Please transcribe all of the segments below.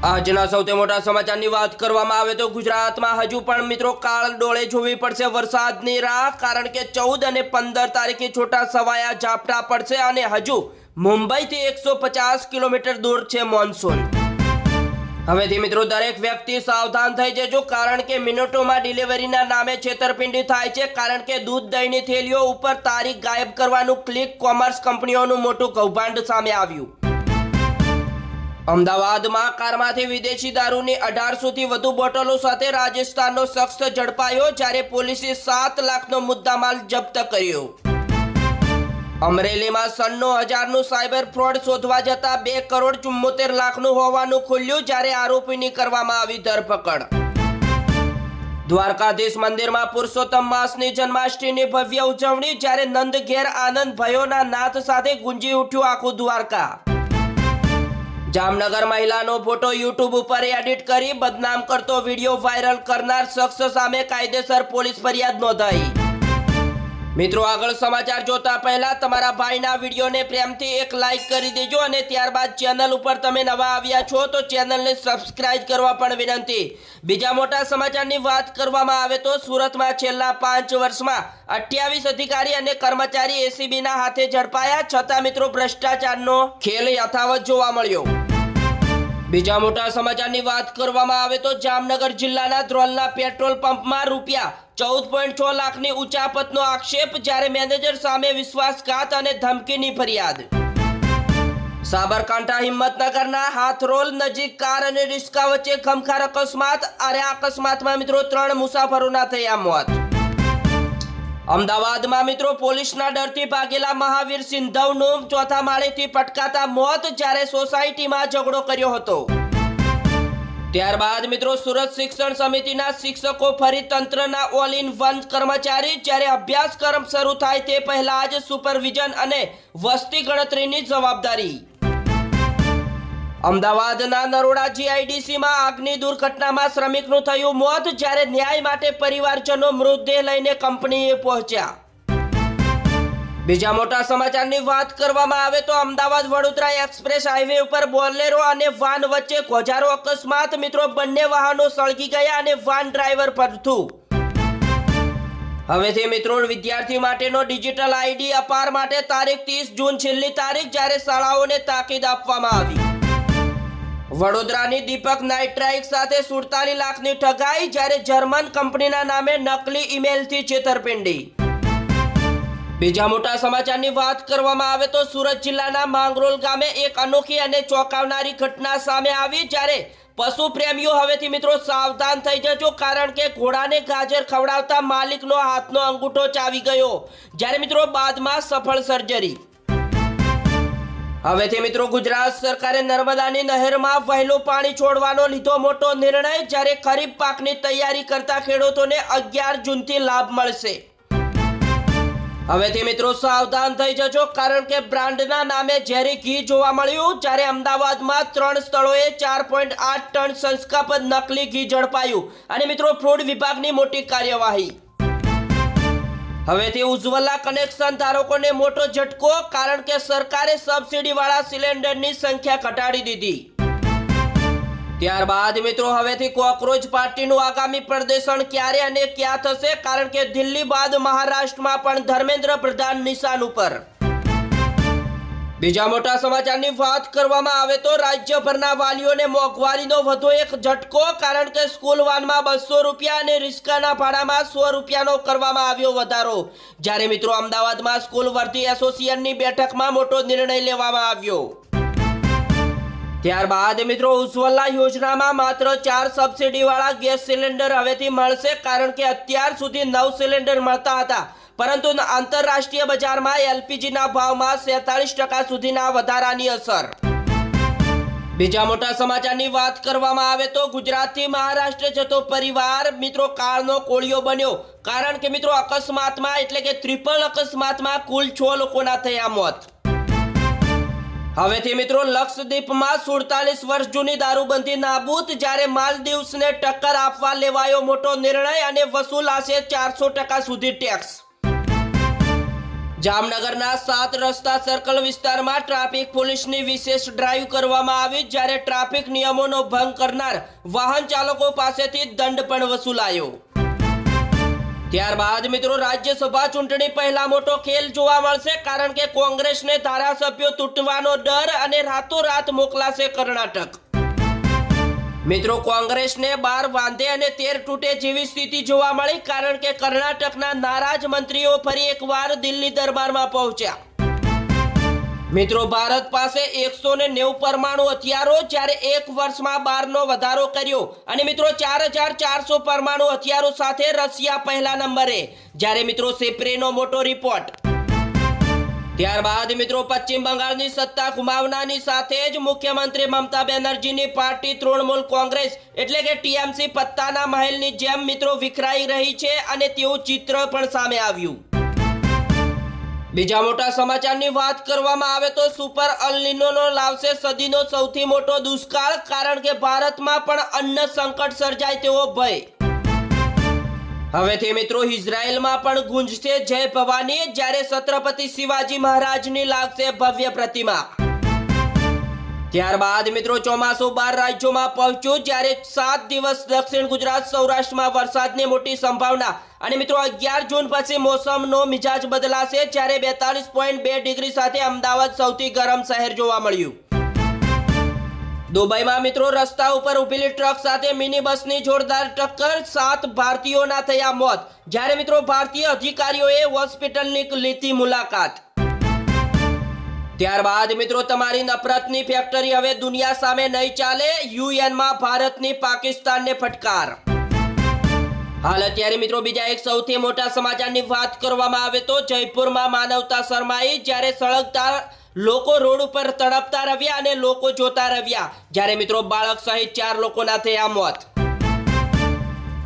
આજના સૌથી મોટા સમાચારની વાત કરવામાં આવે તો ગુજરાતમાં હજુ પણ મિત્રો કાળ ડોળે જોવી પડશે વરસાદની રાહ, કારણ કે 14 અને 15 તારીખે છોટા સવાયા ઝાપટા પડશે અને હજુ મુંબઈથી 150 કિલોમીટર દૂર છે મોન્સૂન। હવેથી મિત્રો દરેક વ્યક્તિ સાવધાન થઈ જજો, કારણ કે મિનિટોમાં ડિલિવરીના નામે છેતરપિંડી થાય છે, કારણ કે દૂધ દહીંની થેલીઓ ઉપર તારીખ ગાયબ કરવાનું ક્લિક કોમર્સ કંપનીઓનું મોટું કૌભાંડ સામે આવ્યું। અમદાવાદમાં કારમાંથી વિદેશી દારૂની 1800 થી વધુ બોટલો સાથે રાજસ્થાનનો શખ્સ ઝડપાયો, જ્યારે પોલીસે 7 લાખનો મુદ્દામાલ જપ્ત કર્યો। અમરેલીમાં 96,000નું સાયબર ફ્રોડ શોધવા જતા 2 કરોડ 74 લાખનું હોવાનું ખુલ્યું, જ્યારે આરોપીની કરવામાં આવી ધરપકડ। દ્વારકાધીશ મંદિરમાં પુરુષોત્તમ માસની જન્માષ્ટમીની ભવ્ય ઉજવણી, જ્યારે નંદ ઘેર આનંદ ભયોના નાદ સાથે ગુંજી ઉઠ્યું આખું દ્વારકા। જામનગર મહિલાનો ફોટો યુટ્યુબ ઉપર એડિટ કરી બદનામ કરતો વિડીયો વાયરલ કરનાર શખ્સ સામે કાયદેસર પોલીસ ફરિયાદ નોંધાઈ। મિત્રો આગળ સમાચાર જોતા પહેલા તમારા ભાઈના વિડીયોને પ્રેમથી એક લાઈક કરી દેજો અને ત્યારબાદ ચેનલ ઉપર તમે નવા આવ્યા છો તો ચેનલને સબસ્ક્રાઇબ કરવા પણ વિનંતી। બીજા મોટા સમાચારની વાત કરવામાં આવે તો સુરતમાં છેલ્લા 5 વર્ષમાં 28 અધિકારી અને કર્મચારી એસીબીના હાથે ઝડપાયા, છતાં મિત્રો ભ્રષ્ટાચારનો ખેલ યથાવત જોવા મળ્યો। બીજા મોટા સમાચારની વાત કરવામાં આવે તો જામનગર જિલ્લાના ધ્રોલના પેટ્રોલ પંપમાં રૂપિયા 14.6 લાખની ઉચાપતનો આક્ષેપ, જ્યારે મેનેજર સામે વિશ્વાસઘાત અને ધમકીની ફરિયાદ। સાબરકાંઠા હિંમતનગરના હાથરોલ નજીક કાર અને રિસ્કા વચ્ચે ખમખાર અકસ્માત, આ અકસ્માતમાં મિત્રો 3 મુસાફરોના થયા મોત। અમદાવાદમાં મિત્રો પોલીસના ડરથી ભાગેલા મહાવીર સિંધવનું 4થા માળેથી પટકાતા મોત, જ્યારે સોસાયટીમાં ઝઘડો કર્યો હતો। ત્યારબાદ મિત્રો સુરત શિક્ષણ સમિતિના શિક્ષકો ફરી તંત્રના ઓલ ઇન વન કર્મચારી, જ્યારે અભ્યાસક્રમ શરૂ થાય તે પહેલા જ સુપરવિઝન અને વસ્તી ગણતરીની જવાબદારી। અમદાવાદના નરોડા જીઆઈડીસીમાં આગની દુર્ઘટનામાં શ્રમિકનું થયું મોત, જ્યારે ન્યાય માટે પરિવારજનો મૃતદેહ લઈને કંપનીએ પહોંચ્યા। બીજા મોટા સમાચારની વાત કરવામાં આવે તો અમદાવાદ વડોદરા એક્સપ્રેસ હાઈવે ઉપર બોલેરો અને વાન વચ્ચે ગોઝારો અકસ્માત, મિત્રો બંને વાહનો સળગી ગયા અને વાન ડ્રાઈવર પડતું। હવેથી મિત્રો વિદ્યાર્થી માટેનો ડિજિટલ આઈડી અપાર માટે તારીખ 30 જૂન છેલ્લી તારીખ, જ્યારે શાળાઓને તાકીદ આપવામાં આવી। વડોદરાની દીપક નાઇટ્રાઇક સાથે 47 લાખની ઠગાઈ, જ્યારે જર્મન કંપનીના નામે નકલી ઈમેલથી છેતરપિંડી। બીજા મોટા સમાચારની વાત કરવામાં આવે તો સુરત જિલ્લાના માંગરોળ ગામે એક અનોખી અને ચોંકાવનારી ઘટના સામે આવી, જ્યારે પશુ પ્રેમીઓ હવેથી મિત્રો સાવધાન થઈ જજો, કારણ કે ઘોડાને ગાજર ખવડાવતા માલિકનો હાથનો અંગૂઠો ચાવી ગયો, જ્યારે મિત્રો બાદમાં સફળ સર્જરી। હવેથી મિત્રો ગુજરાત સરકારે નર્મદાની નહેરમાં વહેલું પાણી છોડવાનો લીધો મોટો નિર્ણય, જ્યારે ખરીફ પાકની તૈયારી કરતા ખેડૂતોને 11 જૂનથી લાભ મળશે। હવેથી મિત્રો સાવધાન થઈ જજો, કારણ કે બ્રાન્ડના નામે ઝેરી ઘી જોવા મળ્યું, જ્યારે અમદાવાદમાં 3 સ્થળોએ 4.8 ટન શંકાસ્પદ નકલી ઘી ઝડપાયું અને મિત્રો ફૂડ વિભાગની મોટી કાર્યવાહી। હવેથી ઉજ્જવલા કનેક્શન ધારકોને મોટો ઝટકો, કારણ કે સરકારે સબસિડીવાળા સિલિન્ડરની સંખ્યા ઘટાડી દીધી। ત્યારબાદ મિત્રો હવેથી કોકરોચ પાર્ટીનું આગામી પ્રદર્શન ક્યારે અને ક્યાં થશે, કારણ કે દિલ્હી બાદ મહારાષ્ટ્રમાં પણ ધર્મેન્દ્ર પ્રધાન નિશાન ઉપર। બીજા મોટા સમાચારની વાત કરવામાં આવે તો રાજ્યભરના વાલીઓને મોંઘવારીનો વધુ એક ઝટકો, કારણ કે સ્કૂલ વાનમાં 200 રૂપિયા અને રિસ્કાના ભાડામાં 100 રૂપિયાનો કરવામાં આવ્યો વધારો, જ્યારે મિત્રો અમદાવાદમાં સ્કૂલ વર્ધી એસોસિએશનની બેઠકમાં મોટો નિર્ણય લેવામાં આવ્યો। ત્યારબાદ મિત્રો ઉજ્જવલા યોજનામાં માત્ર 4 સબસિડીવાળા ગેસ સિલિન્ડર હવેથી મળશે, કારણ કે અત્યાર સુધી 9 સિલિન્ડર મળતા હતા, પરંતુ આંતરરાષ્ટ્રીય બજારમાં એલપીજીના ભાવમાં 47% સુધીના વધારાની અસર। બીજા મોટા સમાચારની વાત કરવામાં આવે તો ગુજરાતથી મહારાષ્ટ્ર જતો પરિવાર મિત્રો કાળનો કોળિયો બન્યો, કારણ કે મિત્રો અકસ્માતમાં એટલે કે ટ્રિપલ અકસ્માતમાં કુલ 6 લોકોના થયા મોત। હવેથી મિત્રો લક્ષદ્વીપમાં 47 વર્ષ જૂની દારૂબંધી નાબૂદ, જ્યારે માલદીવ્સને ટક્કર આપવા લેવાયો મોટો નિર્ણય અને વસૂલાશે 400% સુધી ટેક્સ। જામનગરના 7 રસ્તા સર્કલ વિસ્તારમાં ટ્રાફિક પોલીસની વિશેષ ડ્રાઈવ કરવામાં આવી, જ્યારે ટ્રાફિક નિયમોનો ભંગ કરનાર વાહન ચાલકો પાસેથી દંડ પણ વસૂલાયો. ત્યારબાદ મિત્રો રાજ્યસભા ચૂંટણી પહેલા મોટો ખેલ જોવા મળશે, કારણ કે કોંગ્રેસને ધારાસભ્યો તૂટવાનો ડર અને રાતોરાત મોકલાશે કર્ણાટક. મિત્રો કોંગ્રેસને 12 વાંધે અને 13 તૂટે જેવી સ્થિતિ જોવા મળી, કારણ કે કર્ણાટકના નારાજ મંત્રીઓ ફરી એકવાર દિલ્હી દરબારમાં પહોંચ્યા. મિત્રો ભારત પાસે 190 પરમાણુ હથિયારો, જ્યારે એક વર્ષમાં 12નો વધારો કર્યો, અને મિત્રો 4400 પરમાણુ હથિયારો સાથે રશિયા પહેલા નંબરે, જ્યારે મિત્રો સિપ્રીનો મોટો રિપોર્ટ. ત્યારબાદ મિત્રો પશ્ચિમ બંગાળની સત્તા ગુમાવનારની સાથે જ મુખ્યમંત્રી મમતા બેનર્જીની પાર્ટી તૃણમૂલ કોંગ્રેસ એટલે કે ટીએમસી પત્તાના મહેલની જેમ મિત્રો વિખરાઈ રહી છે, અને તેવું ચિત્ર પણ સામે આવ્યું. બીજા મોટા સમાચારની વાત કરવામાં આવે તો સુપર અલ નીનોનો લાવશે સદીનો સૌથી મોટો દુષ્કાળ, કારણ કે ભારતમાં પણ અન્ન સંકટ સર્જાય તેવો ભય. હવેથી મિત્રો ઇઝરાયલમાં પણ ગુંજશે જય ભવાની, જ્યારે છત્રપતિ શિવાજી મહારાજની લાગશે ભવ્ય પ્રતિમા. ત્યારબાદ મિત્રો ચોમાસું 12 રાજ્યોમાં પહોંચ્યું, જ્યારે 7 દિવસ દક્ષિણ ગુજરાત સૌરાષ્ટ્રમાં વરસાદની મોટી સંભાવના, અને મિત્રો 11 જૂન પછી મોસમનો મિજાજ બદલાશે, જ્યારે 42.2 ડિગ્રી સાથે અમદાવાદ સૌથી ગરમ શહેર જોવા મળ્યું. દુબઈમાં મિત્રો રસ્તા ઉપર ઉભેલી ટ્રક સાથે મિની બસની જોરદાર ટક્કર, 7 ભારતીયોના થયા મોત, જ્યારે મિત્રો ભારતીય અધિકારીઓએ હોસ્પિટલની લીધી મુલાકાત. ત્યારબાદ મિત્રો તમારી નફરતની ફેક્ટરી હવે દુનિયા સામે નહીં ચાલે, યુએનમાં ભારતની પાકિસ્તાનને ફટકાર. હાલ અત્યારે મિત્રો બીજા એક સૌથી મોટા સમાચારની વાત કરવામાં આવે તો જયપુરમાં માનવતા શરમાઈ, જ્યારે સળગતા લોકો રોડ ઉપર તડપતા રહ્યા અને લોકો જોતા રહ્યા, જ્યારે મિત્રો બાળક સહિત 4 લોકોના થયા મોત.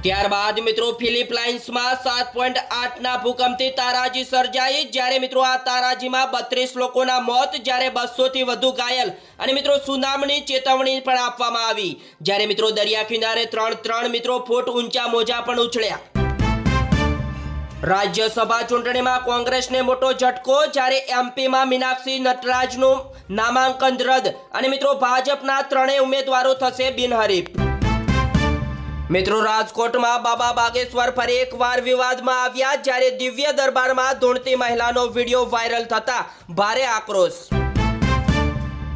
ત્યારબાદ મિત્રો ફિલિપાઇન્સમાં 7.8ના ભૂકંપથી તારાજી સર્જાઈ, જ્યારે મિત્રો આ તારાજીમાં 32 લોકોના મોત, જ્યારે 200 થી વધુ ઘાયલ, અને મિત્રો સુનામની ચેતવણી પણ આપવામાં આવી, જ્યારે મિત્રો દરિયા કિનારે 3 મિત્રો ફૂટ ઊંચા મોજા પણ ઉછળ્યા. રાજ્યસભા ચૂંટણીમાં કોંગ્રેસને મોટો ઝટકો, જ્યારે એમપીમાં મીનાક્ષી નટરાજનું નામાંકન રદ, અને મિત્રો ભાજપના 3 ઉમેદવારો થશે બિનહરીફ. મિત્રો રાજકોટમાં બાબા બાગેશ્વર ફરી એકવાર વિવાદમાં આવ્યા, જ્યારે દિવ્ય દરબારમાં ધૂણતી મહિલાનો વિડીયો વાયરલ થતા ભારે આક્રોશ.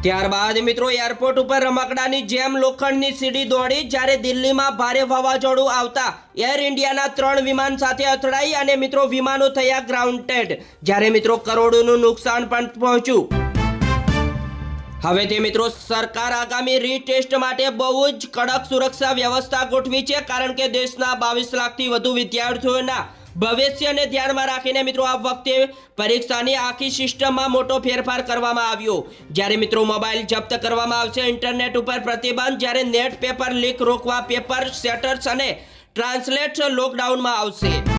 ત્યારબાદ મિત્રો એરપોર્ટ ઉપર રમકડાની જેમ લોખંડની સીડી દોડી, જ્યારે દિલ્હીમાં ભારે વાવાઝોડું આવતા એર ઇન્ડિયાના 3 વિમાન સાથે અથડાઈ, અને મિત્રો વિમાનો થયા ગ્રાઉન્ડેડ, જ્યારે મિત્રો કરોડોનું નુકસાન પણ પહોંચ્યું. હવે તે મિત્રો સરકાર આગામી રીટેસ્ટ માટે બહુ જ કડક સુરક્ષા વ્યવસ્થા ગોઠવી છે, કારણ કે દેશના 22 લાખથી વધુ વિદ્યાર્થીઓના ભવિષ્યને ધ્યાનમાં રાખીને મિત્રો આ વખતે પરીક્ષાની આખી સિસ્ટમમાં મોટો ફેરફાર કરવામાં આવ્યો, જ્યારે મિત્રો મોબાઈલ જપ્ત કરવામાં આવશે, ઇન્ટરનેટ ઉપર પ્રતિબંધ, જ્યારે નેટ પેપર લીક રોકવા પેપર સેટર્સ અને ટ્રાન્સલેટ લોકડાઉનમાં આવશે.